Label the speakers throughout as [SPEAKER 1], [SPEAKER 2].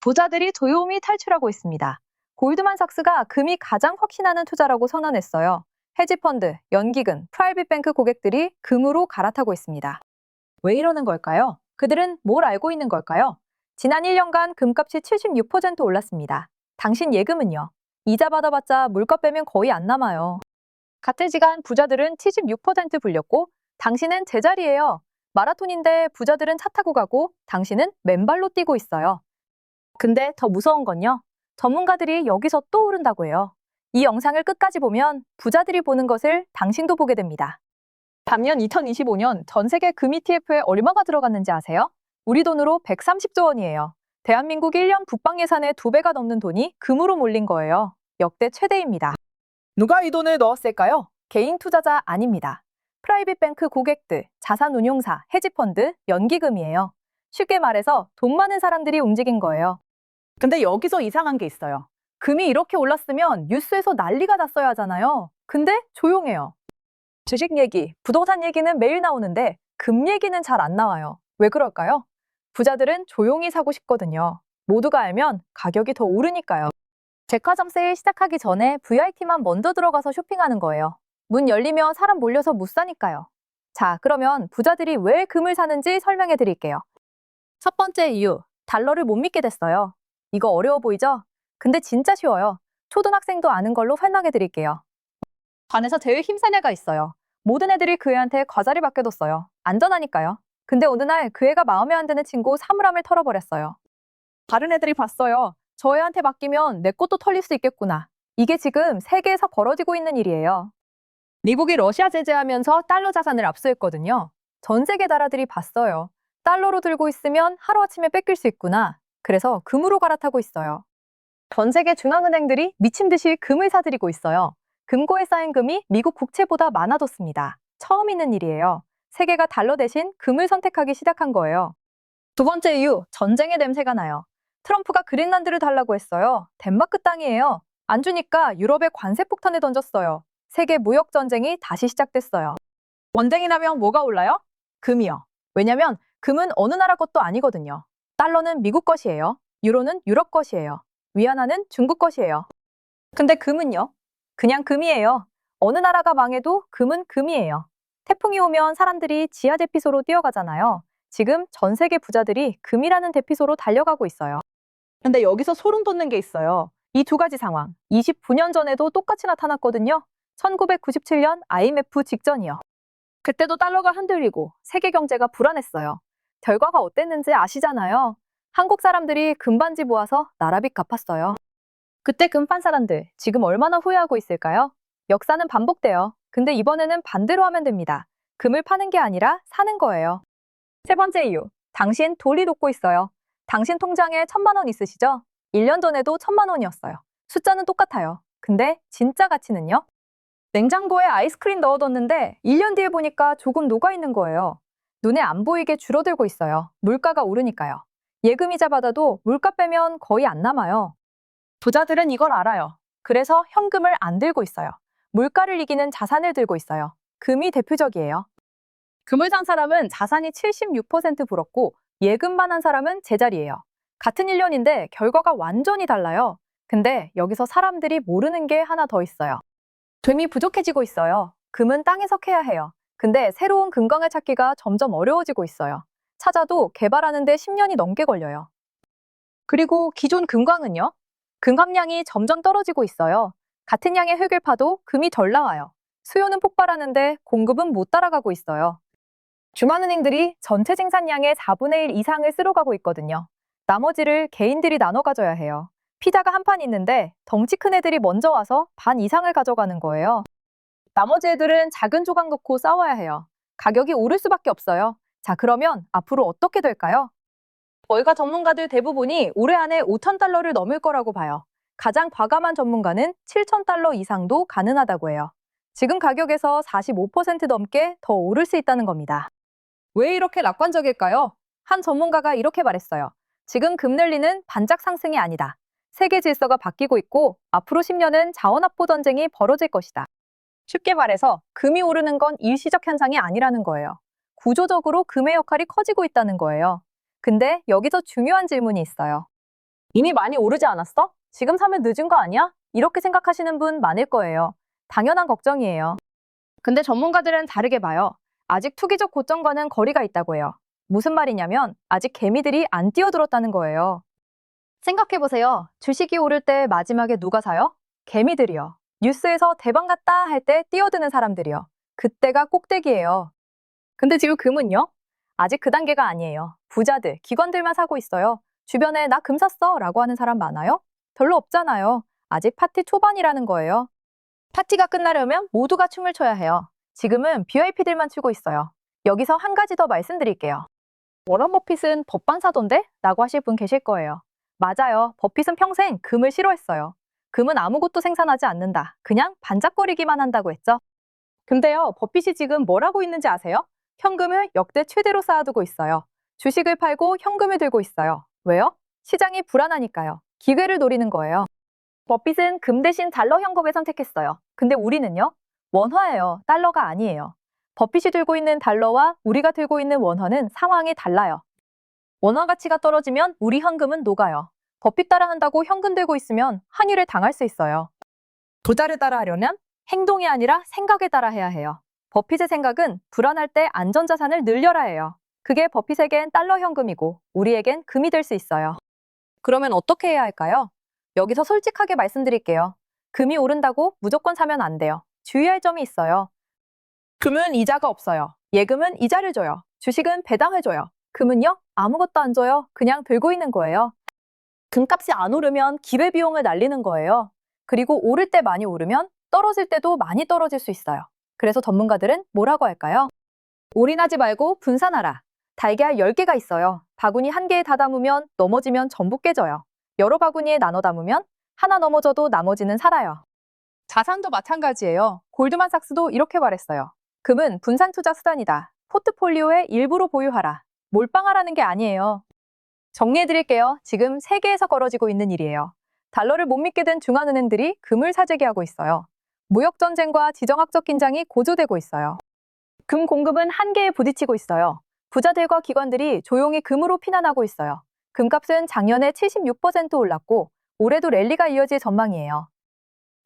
[SPEAKER 1] 부자들이 조용히 탈출하고 있습니다. 골드만삭스가 금이 가장 확신하는 투자라고 선언했어요. 헤지펀드, 연기금, 프라이빗뱅크 고객들이 금으로 갈아타고 있습니다. 왜 이러는 걸까요? 그들은 뭘 알고 있는 걸까요? 지난 1년간 금값이 76% 올랐습니다. 당신 예금은요? 이자 받아봤자 물가 빼면 거의 안 남아요. 같은 시간 부자들은 76% 불렸고 당신은 제자리예요. 마라톤인데 부자들은 차 타고 가고 당신은 맨발로 뛰고 있어요. 근데 더 무서운 건요. 전문가들이 여기서 또 오른다고 해요. 이 영상을 끝까지 보면 부자들이 보는 것을 당신도 보게 됩니다. 반면 2025년 전 세계 금 ETF에 얼마가 들어갔는지 아세요? 우리 돈으로 130조 원이에요. 대한민국 1년 국방 예산의 2배가 넘는 돈이 금으로 몰린 거예요. 역대 최대입니다. 누가 이 돈을 넣었을까요? 개인 투자자 아닙니다. 프라이빗뱅크 고객들, 자산운용사, 헤지펀드, 연기금이에요. 쉽게 말해서 돈 많은 사람들이 움직인 거예요. 근데 여기서 이상한 게 있어요. 금이 이렇게 올랐으면 뉴스에서 난리가 났어야 하잖아요. 근데 조용해요. 주식 얘기, 부동산 얘기는 매일 나오는데 금 얘기는 잘 안 나와요. 왜 그럴까요? 부자들은 조용히 사고 싶거든요. 모두가 알면 가격이 더 오르니까요. 백화점 세일 시작하기 전에 VIP만 먼저 들어가서 쇼핑하는 거예요. 문 열리면 사람 몰려서 못 사니까요. 자, 그러면 부자들이 왜 금을 사는지 설명해 드릴게요. 첫 번째 이유, 달러를 못 믿게 됐어요. 이거 어려워 보이죠? 근데 진짜 쉬워요. 초등학생도 아는 걸로 설명해 드릴게요. 반에서 제일 힘센 애가 있어요. 모든 애들이 그 애한테 과자를 맡겨뒀어요. 안전하니까요. 근데 어느 날 그 애가 마음에 안 드는 친구 사물함을 털어버렸어요. 다른 애들이 봤어요. 저 애한테 맡기면 내 것도 털릴 수 있겠구나. 이게 지금 세계에서 벌어지고 있는 일이에요. 미국이 러시아 제재하면서 달러 자산을 압수했거든요. 전 세계 나라들이 봤어요. 달러로 들고 있으면 하루아침에 뺏길 수 있구나. 그래서 금으로 갈아타고 있어요. 전 세계 중앙은행들이 미친 듯이 금을 사들이고 있어요. 금고에 쌓인 금이 미국 국채보다 많아졌습니다. 처음 있는 일이에요. 세계가 달러 대신 금을 선택하기 시작한 거예요. 두 번째 이유, 전쟁의 냄새가 나요. 트럼프가 그린란드를 달라고 했어요. 덴마크 땅이에요. 안 주니까 유럽에 관세 폭탄을 던졌어요. 세계 무역 전쟁이 다시 시작됐어요. 전쟁이 나면 뭐가 올라요? 금이요. 왜냐면 금은 어느 나라 것도 아니거든요. 달러는 미국 것이에요. 유로는 유럽 것이에요. 위안화는 중국 것이에요. 근데 금은요? 그냥 금이에요. 어느 나라가 망해도 금은 금이에요. 태풍이 오면 사람들이 지하 대피소로 뛰어가잖아요. 지금 전 세계 부자들이 금이라는 대피소로 달려가고 있어요. 근데 여기서 소름 돋는 게 있어요. 이 두 가지 상황, 29년 전에도 똑같이 나타났거든요. 1997년 IMF 직전이요. 그때도 달러가 흔들리고 세계 경제가 불안했어요. 결과가 어땠는지 아시잖아요. 한국 사람들이 금반지 모아서 나라빚 갚았어요. 그때 금 판 사람들 지금 얼마나 후회하고 있을까요? 역사는 반복돼요. 근데 이번에는 반대로 하면 됩니다. 금을 파는 게 아니라 사는 거예요. 세 번째 이유, 당신 돌이 돋고 있어요. 당신 통장에 1,000만 원 있으시죠? 1년 전에도 1,000만 원이었어요. 숫자는 똑같아요. 근데 진짜 가치는요? 냉장고에 아이스크림 넣어뒀는데 1년 뒤에 보니까 조금 녹아있는 거예요. 눈에 안 보이게 줄어들고 있어요. 물가가 오르니까요. 예금이자 받아도 물가 빼면 거의 안 남아요. 부자들은 이걸 알아요. 그래서 현금을 안 들고 있어요. 물가를 이기는 자산을 들고 있어요. 금이 대표적이에요. 금을 산 사람은 자산이 76% 불었고 예금만 한 사람은 제자리예요. 같은 1년인데 결과가 완전히 달라요. 근데 여기서 사람들이 모르는 게 하나 더 있어요. 금이 부족해지고 있어요. 금은 땅에서 캐야 해요. 근데 새로운 금광을 찾기가 점점 어려워지고 있어요. 찾아도 개발하는데 10년이 넘게 걸려요. 그리고 기존 금광은요? 금감량이 점점 떨어지고 있어요. 같은 양의 흙을 파도 금이 덜 나와요. 수요는 폭발하는데 공급은 못 따라가고 있어요. 주만은행들이 전체 생산량의 4분의 1 이상을 쓸어가고 있거든요. 나머지를 개인들이 나눠 가져야 해요. 피자가 한 판 있는데 덩치 큰 애들이 먼저 와서 반 이상을 가져가는 거예요. 나머지 애들은 작은 조각 놓고 싸워야 해요. 가격이 오를 수밖에 없어요. 자, 그러면 앞으로 어떻게 될까요? 월가 전문가들 대부분이 올해 안에 5,000달러를 넘을 거라고 봐요. 가장 과감한 전문가는 7,000달러 이상도 가능하다고 해요. 지금 가격에서 45% 넘게 더 오를 수 있다는 겁니다. 왜 이렇게 낙관적일까요? 한 전문가가 이렇게 말했어요. 지금 금랠리는 반짝 상승이 아니다. 세계 질서가 바뀌고 있고 앞으로 10년은 자원 확보 전쟁이 벌어질 것이다. 쉽게 말해서 금이 오르는 건 일시적 현상이 아니라는 거예요. 구조적으로 금의 역할이 커지고 있다는 거예요. 근데 여기서 중요한 질문이 있어요. 이미 많이 오르지 않았어? 지금 사면 늦은 거 아니야? 이렇게 생각하시는 분 많을 거예요. 당연한 걱정이에요. 근데 전문가들은 다르게 봐요. 아직 투기적 고점과는 거리가 있다고 해요. 무슨 말이냐면 아직 개미들이 안 뛰어들었다는 거예요. 생각해보세요. 주식이 오를 때 마지막에 누가 사요? 개미들이요. 뉴스에서 대박 났다 할 때 뛰어드는 사람들이요. 그때가 꼭대기예요. 근데 지금 금은요? 아직 그 단계가 아니에요. 부자들, 기관들만 사고 있어요. 주변에 나 금 샀어 라고 하는 사람 많아요? 별로 없잖아요. 아직 파티 초반이라는 거예요. 파티가 끝나려면 모두가 춤을 춰야 해요. 지금은 VIP들만 추고 있어요. 여기서 한 가지 더 말씀드릴게요. 워런 버핏은 법반 사던데? 라고 하실 분 계실 거예요. 맞아요. 버핏은 평생 금을 싫어했어요. 금은 아무것도 생산하지 않는다. 그냥 반짝거리기만 한다고 했죠. 근데요, 버핏이 지금 뭘 하고 있는지 아세요? 현금을 역대 최대로 쌓아두고 있어요. 주식을 팔고 현금을 들고 있어요. 왜요? 시장이 불안하니까요. 기회를 노리는 거예요. 버핏은 금 대신 달러 현금을 선택했어요. 근데 우리는요? 원화예요. 달러가 아니에요. 버핏이 들고 있는 달러와 우리가 들고 있는 원화는 상황이 달라요. 원화 가치가 떨어지면 우리 현금은 녹아요. 버핏 따라 한다고 현금 들고 있으면 환율을 당할 수 있어요. 부자를 따라 하려면 행동이 아니라 생각에 따라 해야 해요. 버핏의 생각은 불안할 때 안전자산을 늘려라 해요. 그게 버핏에겐 달러 현금이고 우리에겐 금이 될 수 있어요. 그러면 어떻게 해야 할까요? 여기서 솔직하게 말씀드릴게요. 금이 오른다고 무조건 사면 안 돼요. 주의할 점이 있어요. 금은 이자가 없어요. 예금은 이자를 줘요. 주식은 배당을 줘요. 금은요? 아무것도 안 줘요. 그냥 들고 있는 거예요. 금값이 안 오르면 기회비용을 날리는 거예요. 그리고 오를 때 많이 오르면 떨어질 때도 많이 떨어질 수 있어요. 그래서 전문가들은 뭐라고 할까요? 올인하지 말고 분산하라. 달걀 10개가 있어요. 바구니 1개에 다 담으면 넘어지면 전부 깨져요. 여러 바구니에 나눠 담으면 하나 넘어져도 나머지는 살아요. 자산도 마찬가지예요. 골드만삭스도 이렇게 말했어요. 금은 분산 투자 수단이다. 포트폴리오의 일부로 보유하라. 몰빵하라는 게 아니에요. 정리해드릴게요. 지금 세계에서 벌어지고 있는 일이에요. 달러를 못 믿게 된 중앙은행들이 금을 사재기 하고 있어요. 무역전쟁과 지정학적 긴장이 고조되고 있어요. 금 공급은 한계에 부딪히고 있어요. 부자들과 기관들이 조용히 금으로 피난하고 있어요. 금값은 작년에 76% 올랐고 올해도 랠리가 이어질 전망이에요.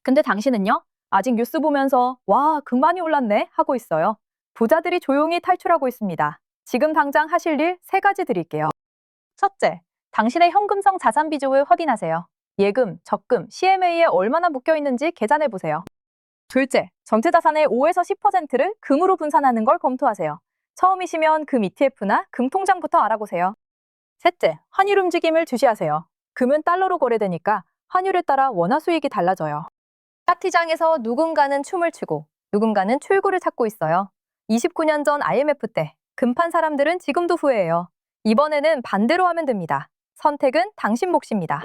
[SPEAKER 1] 근데 당신은요? 아직 뉴스 보면서 와, 금 많이 올랐네 하고 있어요. 부자들이 조용히 탈출하고 있습니다. 지금 당장 하실 일 3가지 드릴게요. 첫째, 당신의 현금성 자산 비중을 확인하세요. 예금, 적금, CMA에 얼마나 묶여 있는지 계산해 보세요. 둘째, 전체 자산의 5에서 10%를 금으로 분산하는 걸 검토하세요. 처음이시면 금 ETF나 금 통장부터 알아보세요. 셋째, 환율 움직임을 주시하세요. 금은 달러로 거래되니까 환율에 따라 원화 수익이 달라져요. 파티장에서 누군가는 춤을 추고 누군가는 출구를 찾고 있어요. 29년 전 IMF 때 금판 사람들은 지금도 후회해요. 이번에는 반대로 하면 됩니다. 선택은 당신 몫입니다.